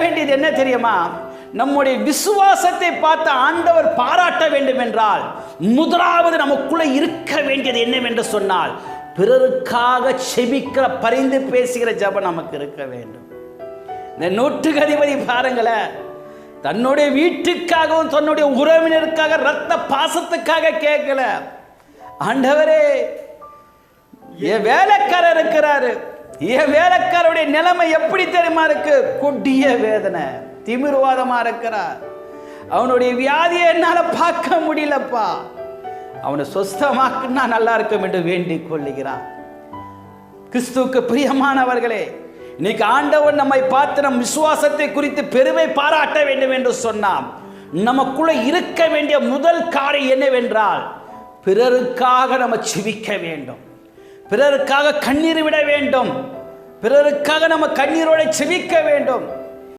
வேண்டியது என்ன தெரியுமா? நம்முடைய விசுவாசத்தை பார்த்து ஆண்டவர் பாராட்ட வேண்டும் என்றால் முதலாவது நமக்குள்ள இருக்க வேண்டியது என்னவென்று சொன்னால், பிறருக்காக செபிக்கிற, பரிந்து பேசுகிற ஜெபம் நமக்கு இருக்க வேண்டும். இந்த நூற்றுக்கு அதிபதி பாருங்களேன், தன்னுடைய வீட்டுக்காகவும் தன்னுடைய உறவினருக்காக, ரத்த பாசத்துக்காக கேட்கல. ஆண்டவரே, என் வேலைக்காரர் இருக்கிறாரு, என் வேலைக்காரருடைய நிலைமை எப்படி தெரியுமா இருக்கு? கொடிய வேதனை, திமிர்வாதமா இருக்கிறார், அவனுடைய வியாதியை என்னால பார்க்க முடியலப்பா, அவனை சொஸ்தமாக்குன்னா நல்லா இருக்கும் என்று வேண்டிக் கொள்ளுகிறான். கிறிஸ்துவுக்கு பிரியமானவர்களே, இன்னைக்கு ஆண்டவர் நம்மை பார்த்து நம் விசுவாசத்தை குறித்து பெருமை பாராட்ட வேண்டும் என்று சொன்னான். நமக்குள்ள இருக்க வேண்டிய முதல் காரியம் என்னவென்றால், பிறருக்காக நம்ம செபிக்க வேண்டும், பிறருக்காக கண்ணீர் விட வேண்டும், பிறருக்காக நம்ம கண்ணீரோட செபிக்க வேண்டும்.